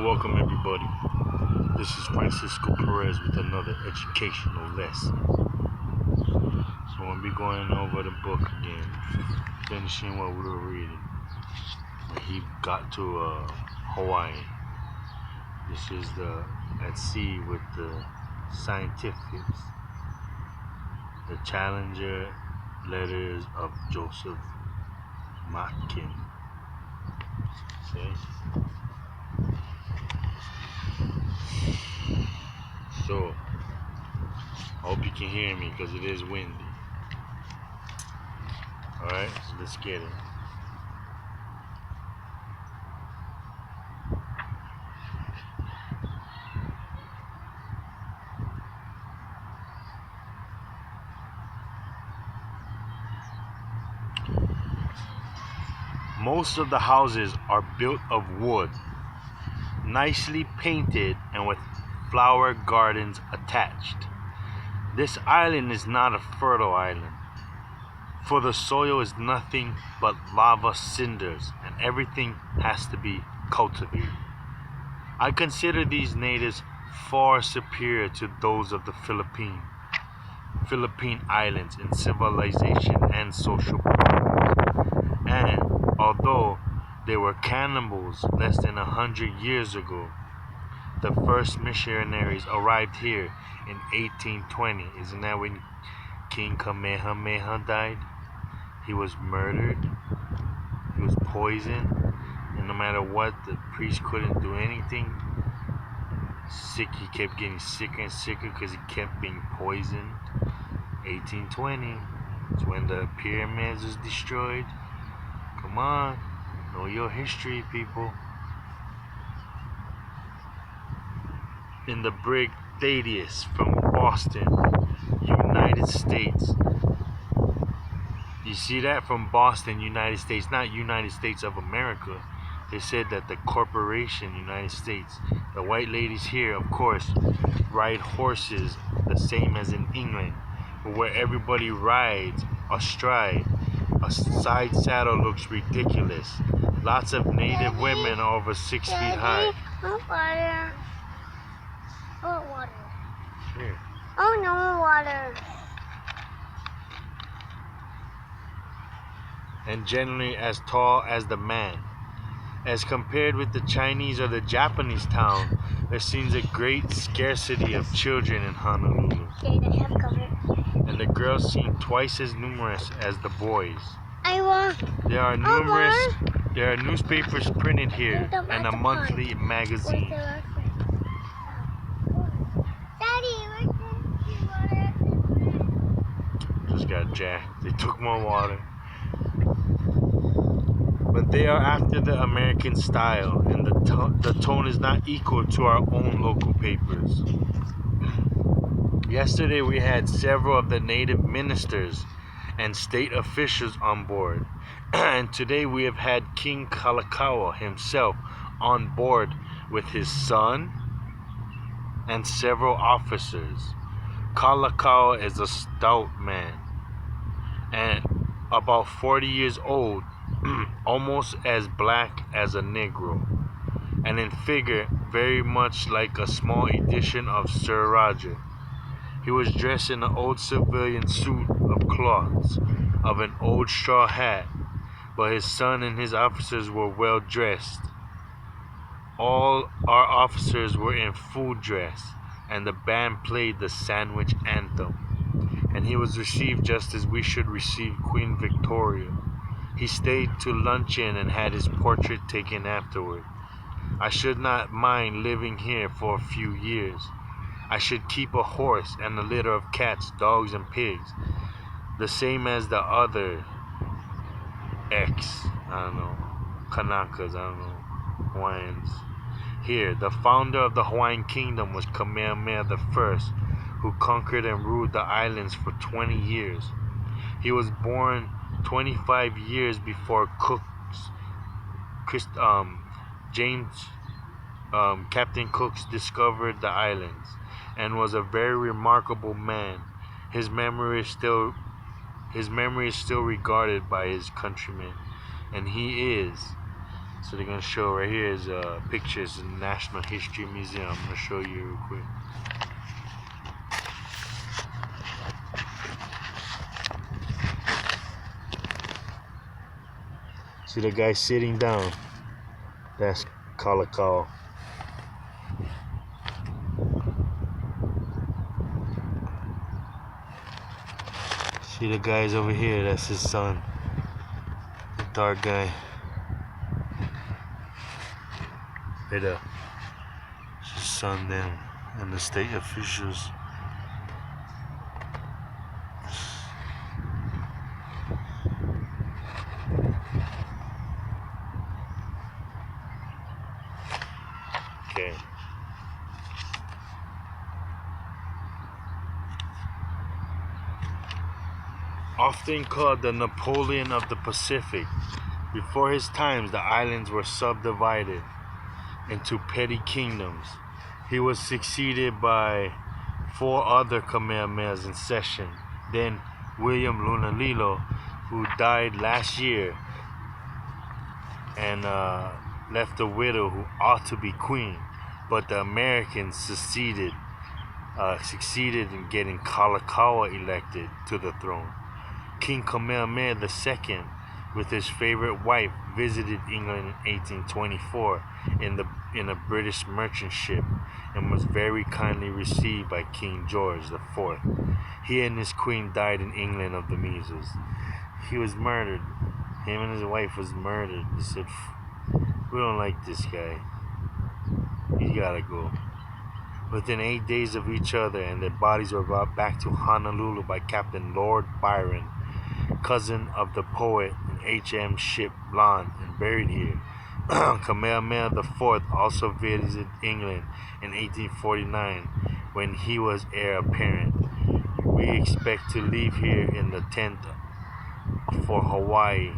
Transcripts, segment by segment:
Welcome everybody. This is Francisco Perez with another educational lesson. So we'll be going over the book again, finishing what we were reading. He got to Hawaii. This is the at sea with the scientifics. The Challenger letters of Joseph Matkin. See? So, I hope you can hear me because it is windy. Alright, so let's get it. Most of the houses are built of wood, nicely painted and with flower gardens attached. This island is not a fertile island, for the soil is nothing but lava cinders and everything has to be cultivated. I consider these natives far superior to those of the Philippine Islands in civilization and social progress. And although they were cannibals less than 100 years ago, the first missionaries arrived here in 1820. Isn't that when King Kamehameha died? He was murdered, he was poisoned, and no matter what, the priest couldn't do anything. He kept getting sicker and sicker because he kept being poisoned. 1820 is when the pyramids was destroyed. Come on, know your history, people. In the brig Thaddeus from Boston, United States. You see that? From Boston, United States, not United States of America. They said that the corporation, United States, the white ladies here, of course, ride horses the same as in England, but where everybody rides astride. A side saddle looks ridiculous. Lots of native women are over 6 feet high. Water. I want water. Here. Oh, no water. And generally as tall as the man. As compared with the Chinese or the Japanese town, there seems a great scarcity of children in Honolulu. Okay, they have cover. And the girls seem twice as numerous as the boys. I want. There are newspapers printed here and a monthly magazine. Daddy, Just got jacked. They took more water. But they are after the American style, and the tone is not equal to our own local papers. Yesterday we had several of the native ministers and state officials on board, and today we have had King Kalakaua himself on board with his son and several officers. Kalakaua is a stout man and about 40 years old, almost as black as a Negro, and in figure very much like a small edition of Sir Roger. He was dressed in an old civilian suit of cloths, of an old straw hat, but his son and his officers were well dressed. All our officers were in full dress, and the band played the Sandwich Anthem, and he was received just as we should receive Queen Victoria. He stayed to luncheon and had his portrait taken afterward. I should not mind living here for a few years. I should keep a horse and a litter of cats, dogs, and pigs, the same as the other Kanakas, Hawaiians. Here, the founder of the Hawaiian kingdom was Kamehameha I, who conquered and ruled the islands for 20 years. He was born 25 years before Captain Cook's discovered the islands, and was a very remarkable man. His memory is still regarded by his countrymen, and he is So they're gonna show right here is pictures in the National History Museum. I'm gonna show you real quick. See the guy sitting down? That's Kalakaua. See the guys over here? That's his son. The dark guy. Right there. It's his son then, and the state officials. Okay. Often called the Napoleon of the Pacific, before his times the islands were subdivided into petty kingdoms. He was succeeded by 4 other Kamehamehas in session. Then William Lunalilo, who died last year and left a widow who ought to be queen, but the Americans succeeded in getting Kalakaua elected to the throne. King Kamehameha II, with his favorite wife, visited England in 1824 in a British merchant ship and was very kindly received by King George IV. He and his queen died in England of the measles. He was murdered. Him and his wife was murdered. They said, "We don't like this guy. He gotta go." Within 8 days of each other, and their bodies were brought back to Honolulu by Captain Lord Byron, cousin of the poet, and HM ship Blonde, and buried here. Kamehameha IV also visited England in 1849 when he was heir apparent. We expect to leave here in the 10th for Hawaii,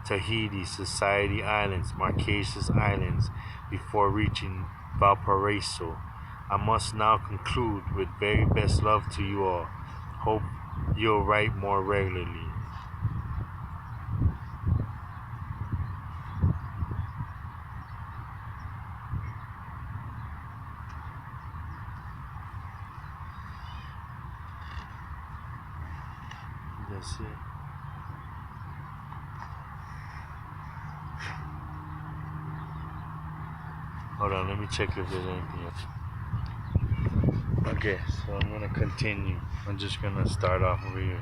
Tahiti, Society Islands, Marquesas Islands before reaching Valparaiso. I must now conclude with very best love to you all. Hope you'll write more regularly. That's it. Hold on, let me check if there's anything else. Okay, so I'm gonna continue. I'm just gonna start off over here.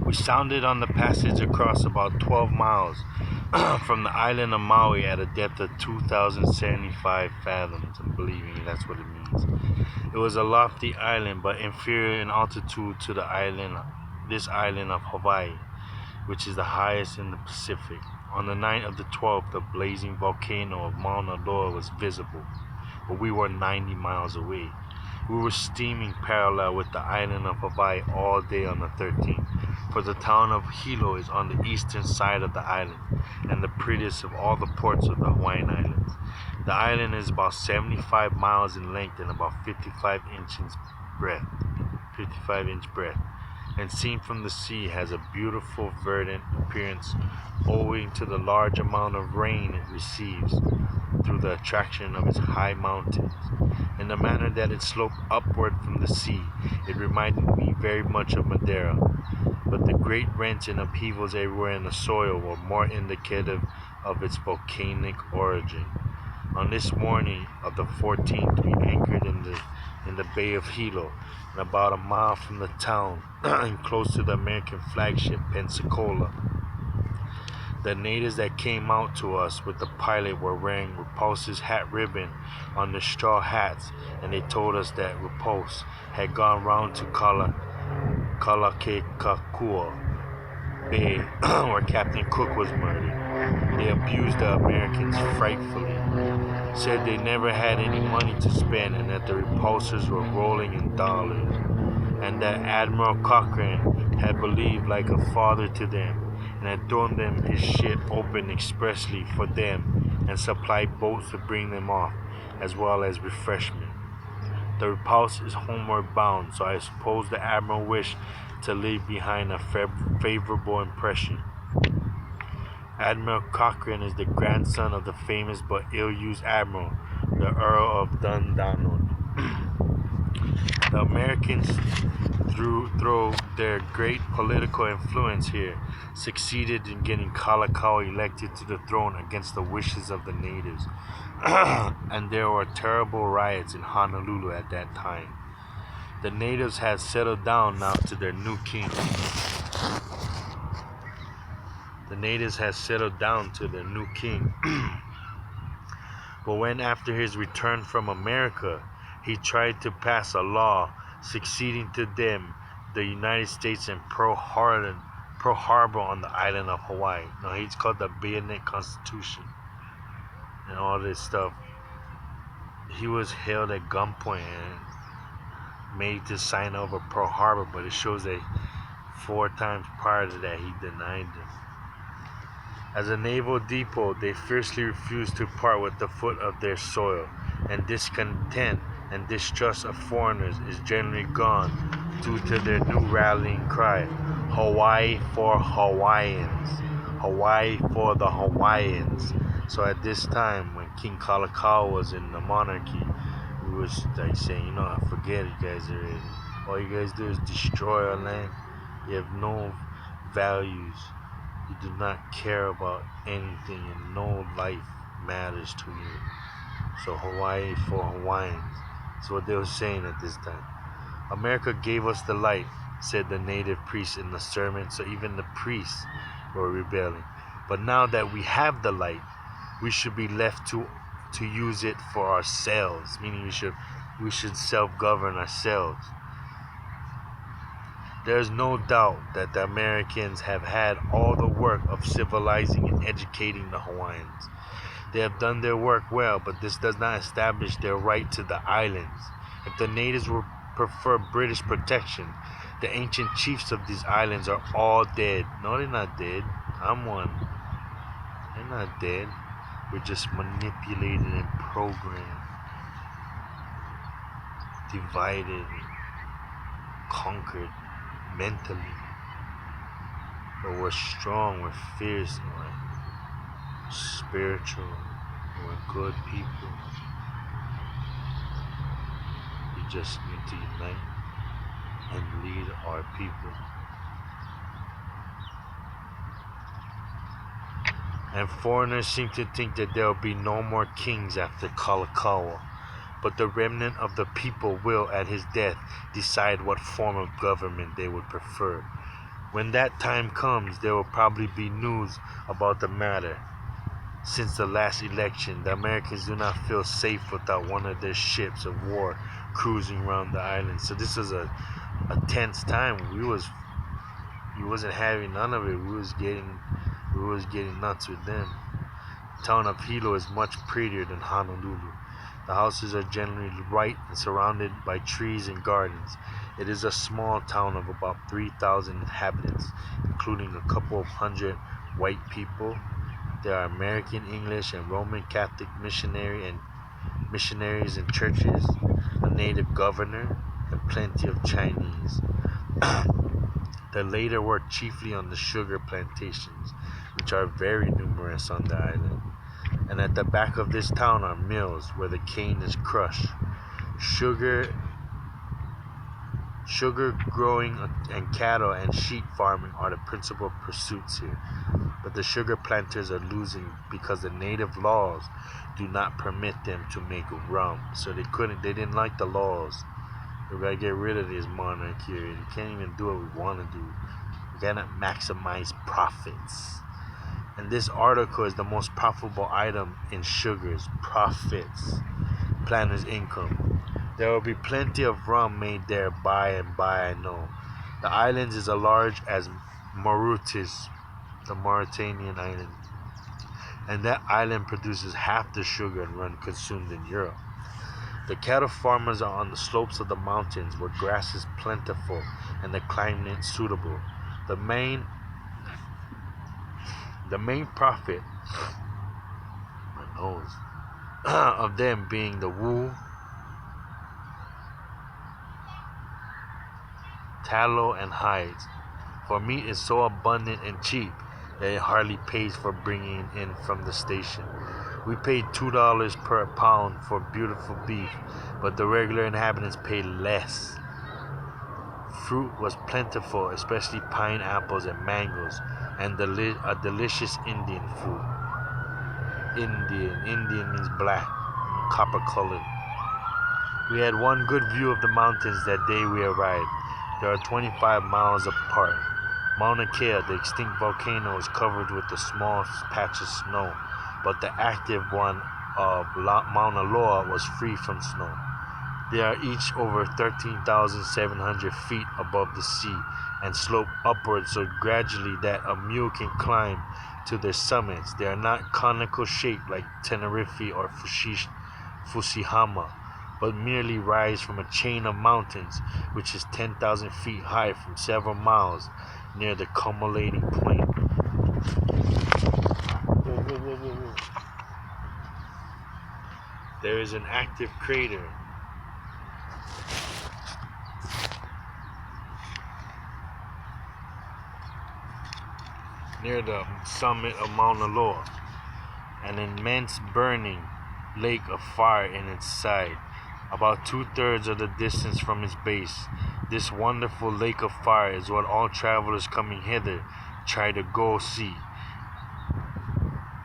We sounded on the passage across about 12 miles from the island of Maui at a depth of 2,075 fathoms. And believe me, that's what it means. It was a lofty island, but inferior in altitude to this island of Hawaii, which is the highest in the Pacific. On the night of the 12th, the blazing volcano of Mauna Loa was visible, but we were 90 miles away. We were steaming parallel with the island of Hawaii all day on the 13th, for the town of Hilo is on the eastern side of the island, and the prettiest of all the ports of the Hawaiian Islands. The island is about 75 miles in length and about 55 inch breadth, and seen from the sea has a beautiful verdant appearance owing to the large amount of rain it receives through the attraction of its high mountains. In the manner that it sloped upward from the sea, it reminded me very much of Madeira, but the great rents and upheavals everywhere in the soil were more indicative of its volcanic origin. On this morning of the 14th, we anchored in the Bay of Hilo, and about a mile from the town, and close to the American flagship Pensacola. The natives that came out to us with the pilot were wearing Repulse's hat ribbon on their straw hats, and they told us that Repulse had gone round to Kalakekakua Bay, where Captain Cook was murdered. They abused the Americans frightfully, said they never had any money to spend, and that the repulsors were rolling in dollars, and that Admiral Cochrane had believed like a father to them, and had thrown them his ship open expressly for them, and supplied boats to bring them off, as well as refreshment. The repulse is homeward bound, so I suppose the admiral wished to leave behind a favorable impression. Admiral Cochrane is the grandson of the famous but ill-used admiral, the Earl of Dundonald. The Americans, through their great political influence here, succeeded in getting Kalakaua elected to the throne against the wishes of the natives. And there were terrible riots in Honolulu at that time. The natives had settled down now to their new king. The natives had settled down to their new king. But when, after his return from America, he tried to pass a law succeeding to them, the United States, and Pearl Harbor on the island of Hawaii. No, it's called the Bayonet Constitution and all this stuff. He was held at gunpoint and made to sign over Pearl Harbor, but it shows that 4 times prior to that he denied them. As a naval depot, they fiercely refused to part with the foot of their soil, and discontent and distrust of foreigners is generally gone due to their new rallying cry, Hawaii for Hawaiians, Hawaii for the Hawaiians. So at this time, when King Kalakaua was in the monarchy, we was like saying, you know, forget it, you guys already. All you guys do is destroy our land. You have no values. You do not care about anything, and no life matters to you. So Hawaii for Hawaiians. That's what they were saying at this time. America gave us the light, said the native priests in the sermon, so even the priests were rebelling. But now that we have the light, we should be left to use it for ourselves, meaning we should self-govern ourselves. There is no doubt that the Americans have had all the work of civilizing and educating the Hawaiians. They have done their work well, but this does not establish their right to the islands. If the natives would prefer British protection, the ancient chiefs of these islands are all dead. No, they're not dead. I'm one. They're not dead. We're just manipulated and programmed, divided, conquered mentally. But we're strong, we're fierce, we're spiritual, we're good people. We just need to unite and lead our people. And foreigners seem to think that there will be no more kings after Kalakaua, but the remnant of the people will, at his death, decide what form of government they would prefer. When that time comes, there will probably be news about the matter. Since the last election, the Americans do not feel safe without one of their ships of war cruising around the island. So this was a tense time. We wasn't having none of it. We was getting nuts with them. The town of Hilo is much prettier than Honolulu. The houses are generally white and surrounded by trees and gardens. It is a small town of about 3,000 inhabitants, including a couple of hundred white people. There are American, English, and Roman Catholic missionaries and churches, a native governor, and plenty of Chinese. The latter work chiefly on the sugar plantations, which are very numerous on the island. And at the back of this town are mills where the cane is crushed. Sugar growing and cattle and sheep farming are the principal pursuits here. But the sugar planters are losing because the native laws do not permit them to make rum. So they didn't like the laws. We gotta get rid of this monarchy. We can't even do what we want to do. We gotta maximize profits. And this article is the most profitable item in sugars. Profits. Planters' income. There will be plenty of rum made there by and by, I know. The islands is as large as Mauritius, the Mauritanian island. And that island produces half the sugar and rum consumed in Europe. The cattle farmers are on the slopes of the mountains where grass is plentiful and the climate suitable. The main profit of them being the wool tallow, and hides. For meat is so abundant and cheap that it hardly pays for bringing in from the station. We paid $2 per pound for beautiful beef, but the regular inhabitants paid less. Fruit was plentiful, especially pineapples and mangoes, and a delicious Indian food. Indian means black, copper colored. We had one good view of the mountains that day we arrived. They are 25 miles apart. Mauna Kea, the extinct volcano, is covered with a small patch of snow, but the active one of Mauna Loa was free from snow. They are each over 13,700 feet above the sea and slope upwards so gradually that a mule can climb to their summits. They are not conical shaped like Tenerife or Fusihama, but merely rise from a chain of mountains which is 10,000 feet high from several miles near the culminating point. Whoa. There is an active crater near the summit of Mauna Loa, an immense burning lake of fire in its side, about 2/3 of the distance from its base. This wonderful lake of fire is what all travelers coming hither try to go see.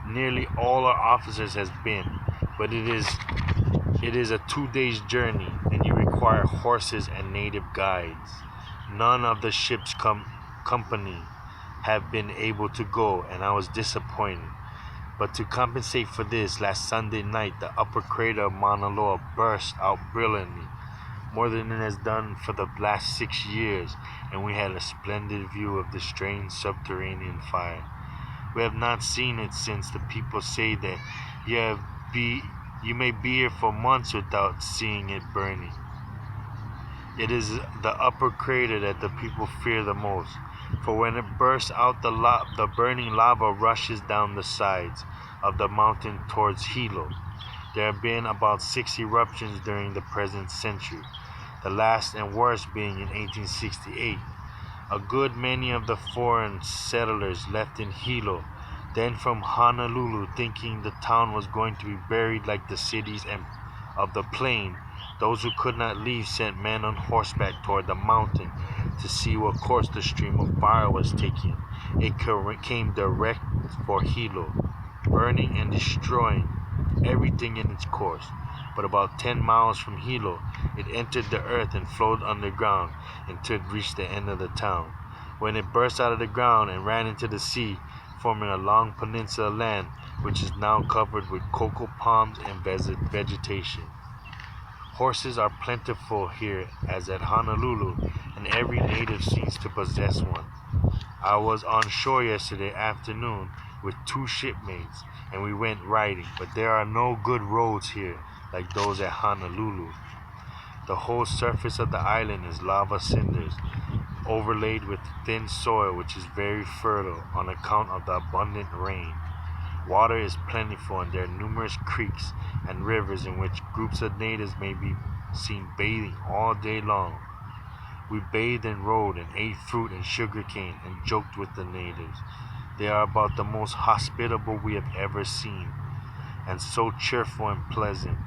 Nearly all our officers has been, but it is a 2 days journey, and you require horses and native guides. None of the ship's company have been able to go, and I was disappointed. But to compensate for this, last Sunday night, the upper crater of Mauna Loa burst out brilliantly, more than it has done for the last 6 years, and we had a splendid view of the strange subterranean fire. We have not seen it since. The people say that you may be here for months without seeing it burning. It is the upper crater that the people fear the most, for when it bursts out, the burning lava rushes down the sides of the mountain towards Hilo. There have been about 6 eruptions during the present century, the last and worst being in 1868. A good many of the foreign settlers left in Hilo, then from Honolulu, thinking the town was going to be buried like the cities of the plain. Those who could not leave sent men on horseback toward the mountain to see what course the stream of fire was taking. It came direct for Hilo, burning and destroying everything in its course. But about 10 miles from Hilo, it entered the earth and flowed underground until it reached the end of the town, when it burst out of the ground and ran into the sea, forming a long peninsula land which is now covered with cocoa palms and vegetation. Horses are plentiful here as at Honolulu, and every native seems to possess one. I was on shore yesterday afternoon with 2 shipmates, and we went riding, but there are no good roads here like those at Honolulu. The whole surface of the island is lava cinders, overlaid with thin soil which is very fertile on account of the abundant rain. Water is plentiful, and there are numerous creeks and rivers in which groups of natives may be seen bathing all day long. We bathed and rode and ate fruit and sugar cane and joked with the natives. They are about the most hospitable we have ever seen, and so cheerful and pleasant.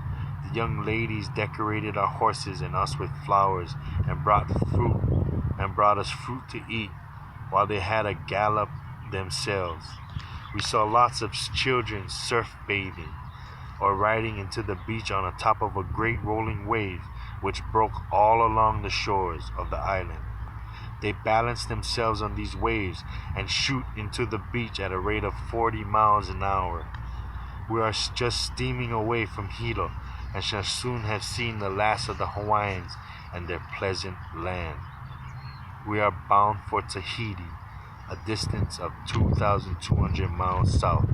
The young ladies decorated our horses and us with flowers and brought us fruit to eat, while they had a gallop themselves. We saw lots of children surf bathing or riding into the beach on the top of a great rolling wave which broke all along the shores of the island. They balance themselves on these waves and shoot into the beach at a rate of 40 miles an hour. We are just steaming away from Hilo and shall soon have seen the last of the Hawaiians and their pleasant land. We are bound for Tahiti, a distance of 2,200 miles south.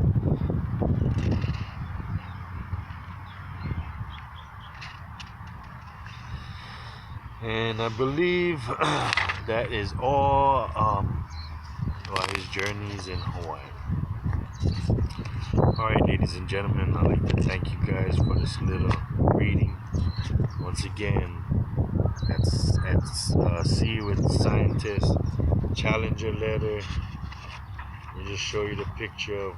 And I believe that is all about his journeys in Hawaii. Alright, ladies and gentlemen, I'd like to thank you guys for this little reading. Once again, at sea with scientists. Challenger letter. They just show you the picture of